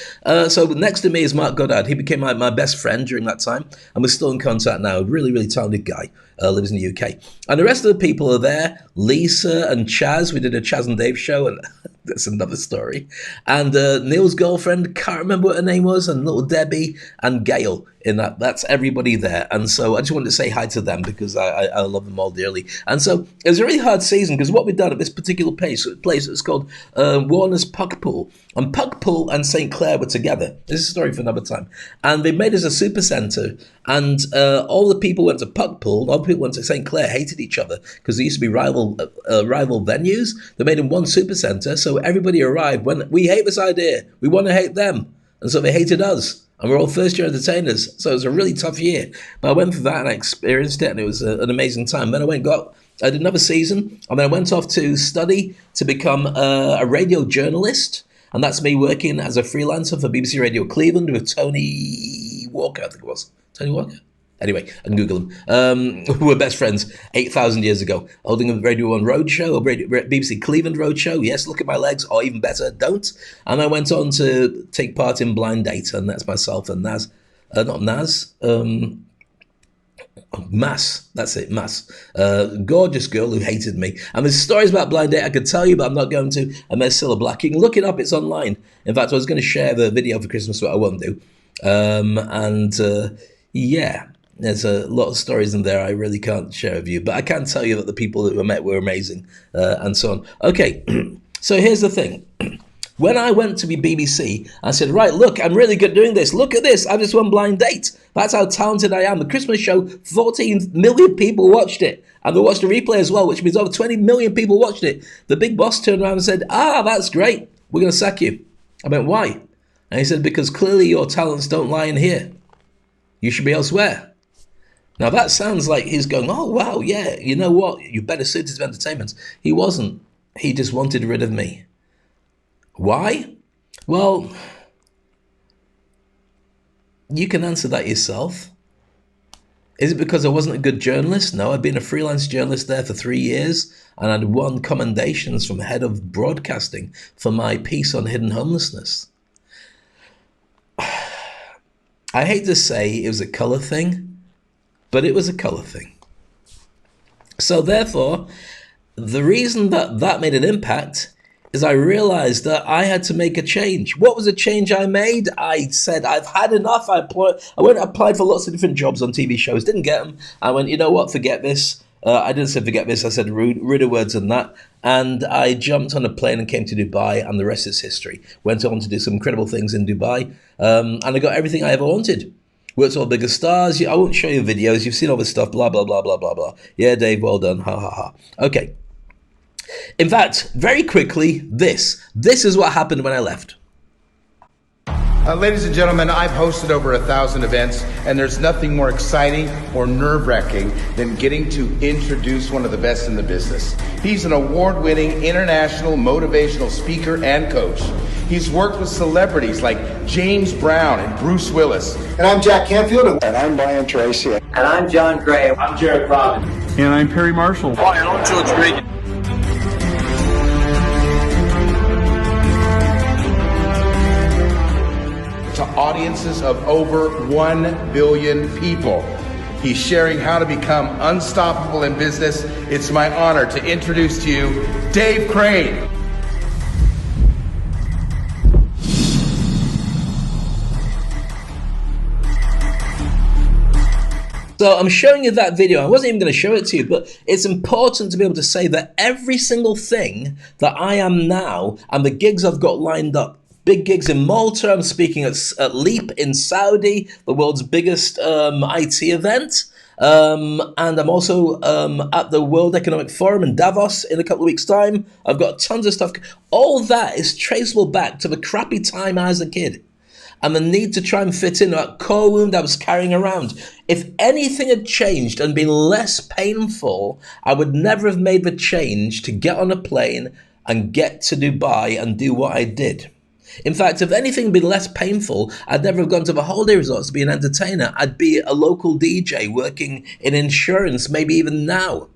So next to me is Mark Goddard. He became my best friend during that time, and we're still in contact now. Really, really talented guy, lives in the UK. And the rest of the people are there. Lisa and Chaz. We did a Chaz and Dave show, and that's another story. And Neil's girlfriend, can't remember what her name was, and little Debbie and Gail in that. That's everybody there. And so I just wanted to say hi to them because I love them all dearly. And so it was a really hard season because what we've done at this particular place it's called Warner's Puck Pool. And Puck Pool and St. Clair were together. This is a story for another time. And they made us a super centre. And all the people went to Puck Pool. All the people went to St. Clair, hated each other because they used to be rival venues. They made them one super centre. So everybody arrived when we hate this idea. We want to hate them. And so they hated us. And we're all first-year entertainers. So it was a really tough year. But I went through that and I experienced it. And it was an amazing time. Then I did another season. And then I went off to study to become a radio journalist. And that's me working as a freelancer for BBC Radio Cleveland with Tony Walker, I think it was. Tony Walker? Anyway, I can Google him. We were best friends 8,000 years ago, holding a Radio 1 roadshow, a BBC Cleveland roadshow. Yes, look at my legs, or even better, don't. And I went on to take part in Blind Date, and that's myself and Naz. Not Naz. Mass, that's it, Mass. Gorgeous girl who hated me. And there's stories about Blind Date I could tell you, but I'm not going to. And there's Cilla Black. You can look it up, it's online. In fact, I was going to share the video for Christmas, but I won't do. Yeah, there's a lot of stories in there I really can't share with you. But I can tell you that the people that we met were amazing, and so on. Okay, so here's the thing. When I went to be BBC, I said, right, look, I'm really good at doing this. Look at this. I just won Blind Date. That's how talented I am. The Christmas show, 14 million people watched it. And they watched the replay as well, which means over 20 million people watched it. The big boss turned around and said, that's great. We're going to sack you. I went, why? And he said, because clearly your talents don't lie in here. You should be elsewhere. Now that sounds like he's going, oh, wow, yeah, you know what? You're better suited to entertainment. He wasn't. He just wanted rid of me. Why? Well, you can answer that yourself. Is it because I wasn't a good journalist? No, I'd been a freelance journalist there for 3 years and I'd won commendations from head of broadcasting for my piece on hidden homelessness. I hate to say it was a colour thing, but it was a color thing. So therefore, the reason that that made an impact is I realized that I had to make a change. What was the change I made? I said, I've had enough. I went and applied for lots of different jobs on TV shows, didn't get them. I went, you know what, forget this. I didn't say forget this, I said ruder words than that. And I jumped on a plane and came to Dubai, and the rest is history. Went on to do some incredible things in Dubai, and I got everything I ever wanted. Worked with all the bigger stars. I won't show you videos. You've seen all this stuff, blah, blah, blah, blah, blah, blah. Yeah, Dave, well done. Ha, ha, ha. Okay. In fact, very quickly, this is what happened when I left. Ladies and gentlemen, I've hosted over 1,000 events, and there's nothing more exciting or nerve-wracking than getting to introduce one of the best in the business. He's an award-winning international motivational speaker and coach. He's worked with celebrities like James Brown and Bruce Willis. And I'm Jack Canfield. And I'm Brian Tracy. And I'm John Gray. I'm Jared Robin. And I'm Perry Marshall. Hi, and I'm George Regan. To audiences of over 1 billion people. He's sharing how to become unstoppable in business. It's my honor to introduce to you Dave Crane. So I'm showing you that video. I wasn't even going to show it to you, but it's important to be able to say that every single thing that I am now and the gigs I've got lined up, big gigs in Malta, I'm speaking at Leap in Saudi, the world's biggest IT event. And I'm also at the World Economic Forum in Davos in a couple of weeks' time. I've got tons of stuff. All that is traceable back to the crappy time as a kid and the need to try and fit in that core wound I was carrying around. If anything had changed and been less painful, I would never have made the change to get on a plane and get to Dubai and do what I did. In fact, if anything had been less painful, I'd never have gone to the holiday resorts to be an entertainer. I'd be a local DJ working in insurance, maybe even now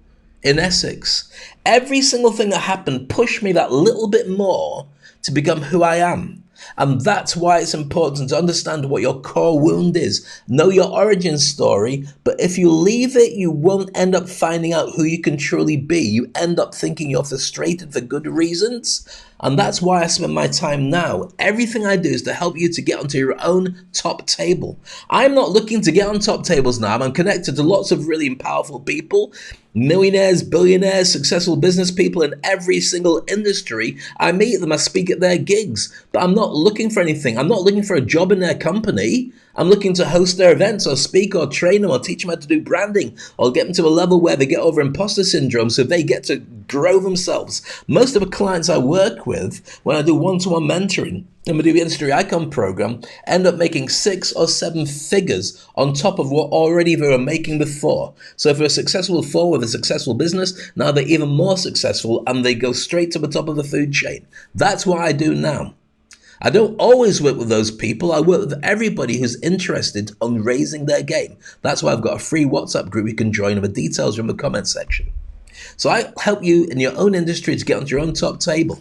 in Essex. Every single thing that happened pushed me that little bit more to become who I am. And that's why it's important to understand what your core wound is. Know your origin story, but if you leave it, you won't end up finding out who you can truly be. You end up thinking you're frustrated for good reasons. And that's why I spend my time now. Everything I do is to help you to get onto your own top table. I'm not looking to get on top tables now. I'm connected to lots of really powerful people, millionaires, billionaires, successful business people in every single industry. I meet them, I speak at their gigs, but I'm not looking for anything. I'm not looking for a job in their company. I'm looking to host their events or speak or train them or teach them how to do branding or get them to a level where they get over imposter syndrome so they get to grow themselves. Most of the clients I work with, when I do one-to-one mentoring and we do the Industry Icon program, end up making 6 or 7 figures on top of what already they were making before. So if they're successful before with a successful business, now they're even more successful and they go straight to the top of the food chain. That's what I do now. I don't always work with those people. I work with everybody who's interested on raising their game. That's why I've got a free WhatsApp group you can join, and the details are in the comment section. So I help you in your own industry to get onto your own top table.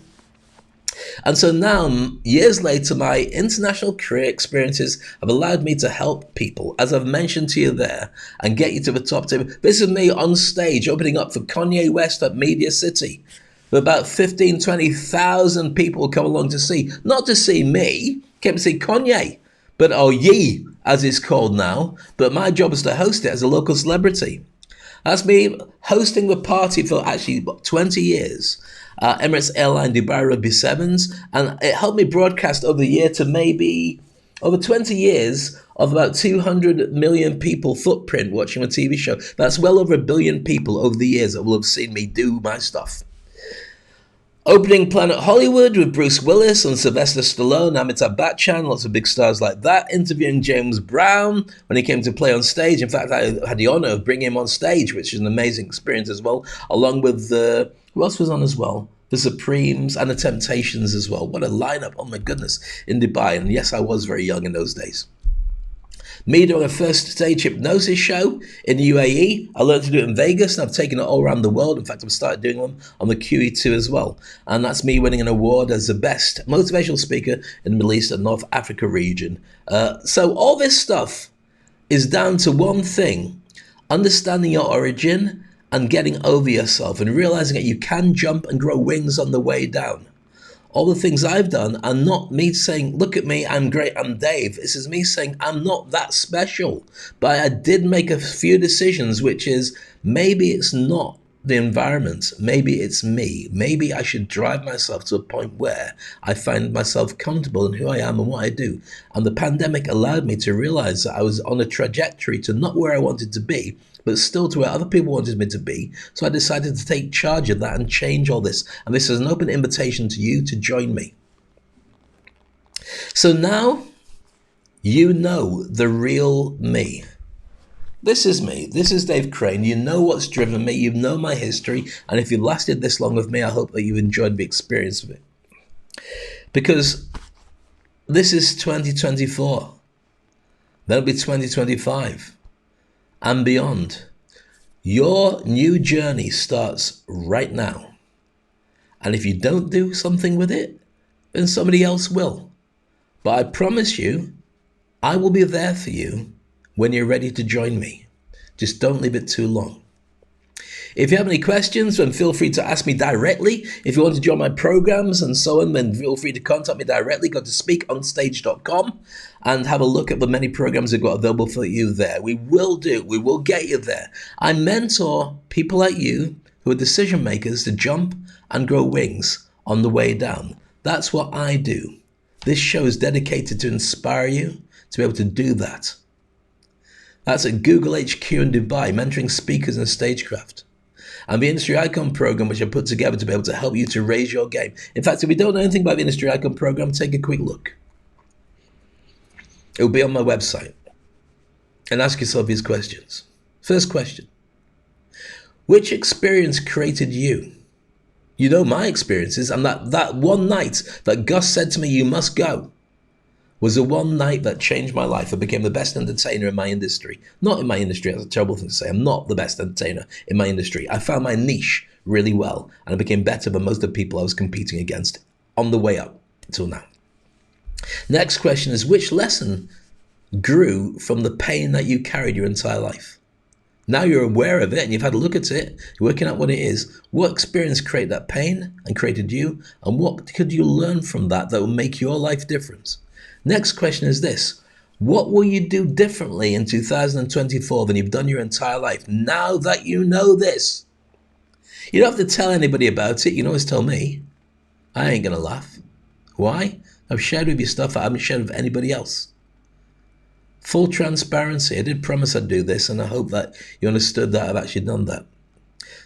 And so now, years later, my international career experiences have allowed me to help people, as I've mentioned to you there, and get you to the top table. This is me on stage opening up for Kanye West at Media City. About 15, 20,000 people come along to see, not to see me, came to see Kanye, but or Ye, as it's called now. But my job is to host it as a local celebrity. That's me hosting the party for actually 20 years. Emirates Airline Dubai Rugby Sevens, and it helped me broadcast over the year to maybe over 20 years of about 200 million people footprint watching a TV show. That's well over 1 billion people over the years that will have seen me do my stuff. Opening Planet Hollywood with Bruce Willis and Sylvester Stallone, Amitabh Bachchan, lots of big stars like that. Interviewing James Brown when he came to play on stage. In fact, I had the honor of bringing him on stage, which is an amazing experience as well, along with who else was on as well? The Supremes and the Temptations as well. What a lineup, oh my goodness, in Dubai. And yes, I was very young in those days. Me doing a first stage hypnosis show in the UAE. I learned to do it in Vegas, and I've taken it all around the world. In fact, I've started doing them on the QE2 as well. And that's me winning an award as the best motivational speaker in the Middle East and North Africa region. So all this stuff is down to one thing. understanding your origin and getting over yourself and realizing that you can jump and grow wings on the way down. All the things I've done are not me saying, look at me, I'm great, I'm Dave. This is me saying, I'm not that special. But I did make a few decisions, which is maybe it's not the environment, maybe it's me. Maybe I should drive myself to a point where I find myself comfortable in who I am and what I do. And the pandemic allowed me to realize that I was on a trajectory to not where I wanted to be, but still to where other people wanted me to be. So I decided to take charge of that and change all this. And this is an open invitation to you to join me. So now you know the real me. This is me. This is Dave Crane. You know what's driven me. You know my history. And if you've lasted this long with me, I hope that you've enjoyed the experience of it. Because this is 2024. That'll be 2025. And beyond. Your new journey starts right now. And if you don't do something with it, then somebody else will. But I promise you, I will be there for you when you're ready to join me. Just don't leave it too long. If you have any questions, then feel free to ask me directly. If you want to join my programs and so on, then feel free to contact me directly. Go to speakonstage.com and have a look at the many programs I've got available for you there. We will get you there. I mentor people like you who are decision makers to jump and grow wings on the way down. That's what I do. This show is dedicated to inspire you to be able to do that. That's at Google HQ in Dubai, mentoring speakers in stagecraft. And the Industry Icon program, which I put together to be able to help you to raise your game. In fact, if you don't know anything about the Industry Icon program, take a quick look. It will be on my website. And ask yourself these questions. First question. Which experience created you? You know my experiences, and that one night that Gus said to me, you must go, was the one night that changed my life. I became the best entertainer in my industry. Not in my industry, that's a terrible thing to say. I'm not the best entertainer in my industry. I found my niche really well, and I became better than most of the people I was competing against on the way up until now. Next question is, which lesson grew from the pain that you carried your entire life? Now you're aware of it and you've had a look at it, you're working out what it is. What experience created that pain and created you? And what could you learn from that will make your life different? Next question is this. What will you do differently in 2024 than you've done your entire life now that you know this? You don't have to tell anybody about it. You can always tell me. I ain't going to laugh. Why? I've shared with you stuff I haven't shared with anybody else. Full transparency. I did promise I'd do this, and I hope that you understood that I've actually done that.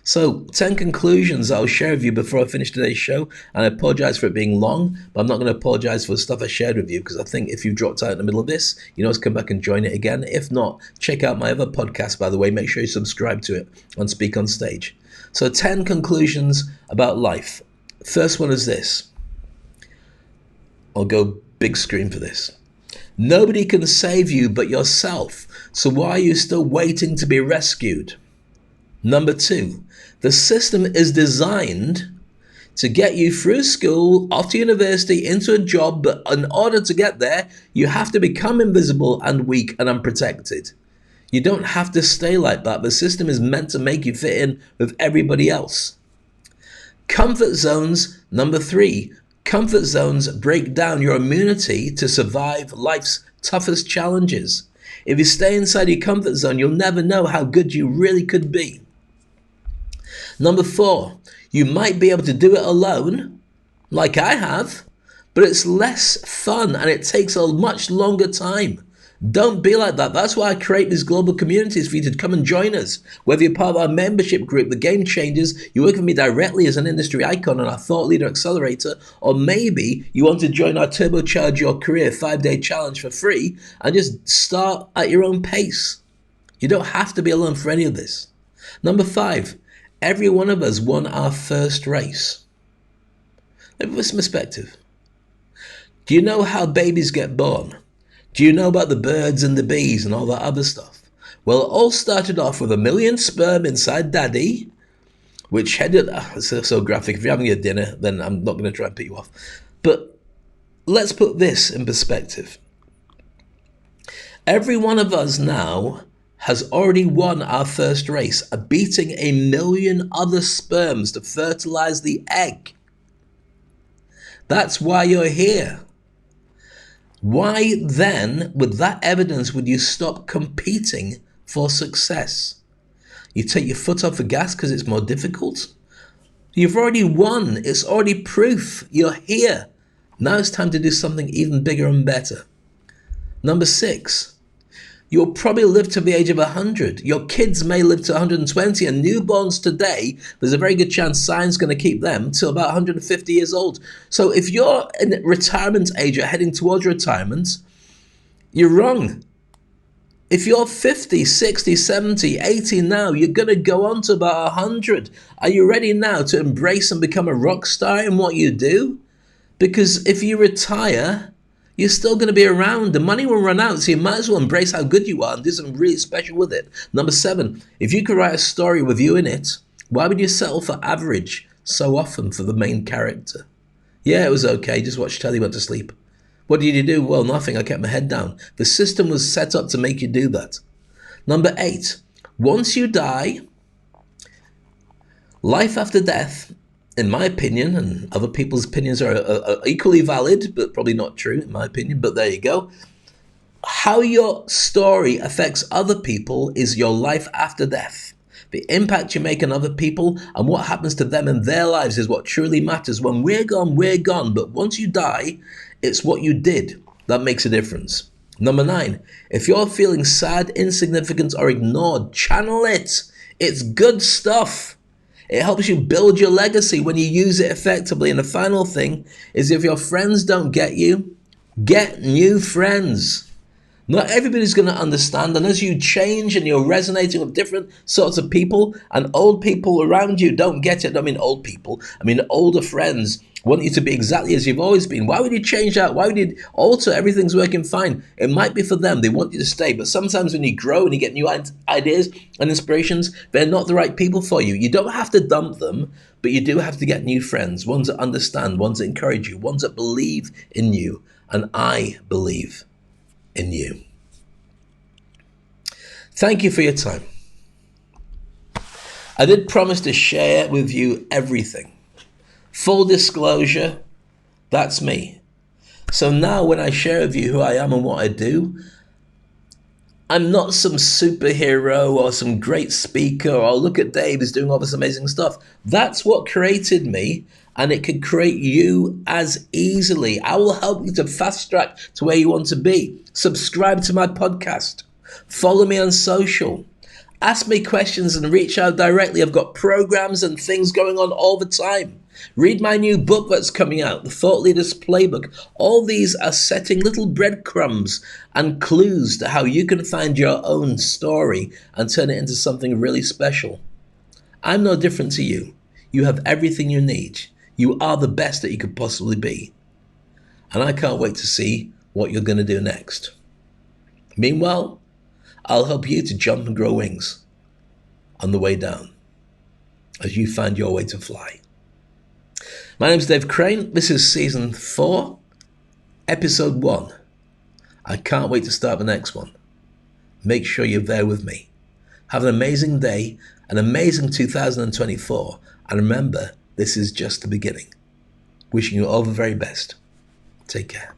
So, 10 conclusions I'll share with you before I finish today's show. And I apologize for it being long, but I'm not going to apologize for the stuff I shared with you, because I think if you've dropped out in the middle of this, you know, come back and join it again. If not, check out my other podcast, by the way. Make sure you subscribe to it on Speak on Stage. So, 10 conclusions about life. First one is this. I'll go big screen for this. Nobody can save you but yourself. So why are you still waiting to be rescued? Number 2, the system is designed to get you through school, off to university, into a job, but in order to get there, you have to become invisible and weak and unprotected. You don't have to stay like that. The system is meant to make you fit in with everybody else. Comfort zones, number 3. Comfort zones break down your immunity to survive life's toughest challenges. If you stay inside your comfort zone, you'll never know how good you really could be. Number 4, you might be able to do it alone, like I have, but it's less fun and it takes a much longer time. Don't be like that. That's why I create these global communities for you to come and join us. Whether you're part of our membership group, the Game Changers, you work with me directly as an industry icon on our Thought Leader Accelerator, or maybe you want to join our Turbocharge Your Career 5-day challenge for free and just start at your own pace. You don't have to be alone for any of this. Number 5, every one of us won our first race. Let me put some perspective. Do you know how babies get born? Do you know about the birds and the bees and all that other stuff? Well, it all started off with 1 million sperm inside daddy, which headed, it's so graphic. If you're having a dinner, then I'm not going to try and put you off. But let's put this in perspective. Every one of us now has already won our first race, beating 1 million other sperms to fertilize the egg. That's why you're here. Why then, with that evidence, would you stop competing for success? You take your foot off the gas because it's more difficult? You've already won. It's already proof. You're here. Now it's time to do something even bigger and better. Number 6, you'll probably live to the age of 100. Your kids may live to 120, and newborns today, there's a very good chance science is going to keep them till about 150 years old. So if you're in retirement age, you're heading towards retirement, you're wrong. If you're 50, 60, 70, 80 now, you're going to go on to about 100. Are you ready now to embrace and become a rock star in what you do? Because if you retire, you're still going to be around. The money will run out, so you might as well embrace how good you are and do something really special with it. Number 7, if you could write a story with you in it, why would you settle for average so often for the main character? Yeah, it was okay. Just watch telly, went to sleep. What did you do? Well, nothing. I kept my head down. The system was set up to make you do that. Number 8, once you die, life after death, in my opinion, and other people's opinions are equally valid, but probably not true in my opinion, but there you go. How your story affects other people is your life after death. The impact you make on other people and what happens to them in their lives is what truly matters. When we're gone, we're gone. But once you die, it's what you did that makes a difference. Number 9, if you're feeling sad, insignificant, or ignored, channel it. It's good stuff. It helps you build your legacy when you use it effectively. And the final thing is, if your friends don't get you, get new friends. Not everybody's going to understand, and as you change and you're resonating with different sorts of people, and old people around you don't get it. I mean old people, I mean older friends want you to be exactly as you've always been. Why would you change that? Why would you alter? Everything's working fine. It might be for them. They want you to stay. But sometimes when you grow and you get new ideas and inspirations, they're not the right people for you. You don't have to dump them, but you do have to get new friends, ones that understand, ones that encourage you, ones that believe in you. And I believe in you. Thank you for your time. I did promise to share with you everything. Full disclosure, that's me. So now when I share with you who I am and what I do, I'm not some superhero or some great speaker or look at Dave, he's doing all this amazing stuff. That's what created me, and it can create you as easily. I will help you to fast track to where you want to be. Subscribe to my podcast. Follow me on social. Ask me questions and reach out directly. I've got programs and things going on all the time. Read my new book that's coming out, The Thought Leader's Playbook. All these are setting little breadcrumbs and clues to how you can find your own story and turn it into something really special. I'm no different to you. You have everything you need. You are the best that you could possibly be. And I can't wait to see what you're going to do next. Meanwhile, I'll help you to jump and grow wings on the way down as you find your way to fly. My name's Dave Crane. This is season 4, episode 1. I can't wait to start the next one. Make sure you're there with me. Have an amazing day, an amazing 2024. And remember, this is just the beginning. Wishing you all the very best. Take care.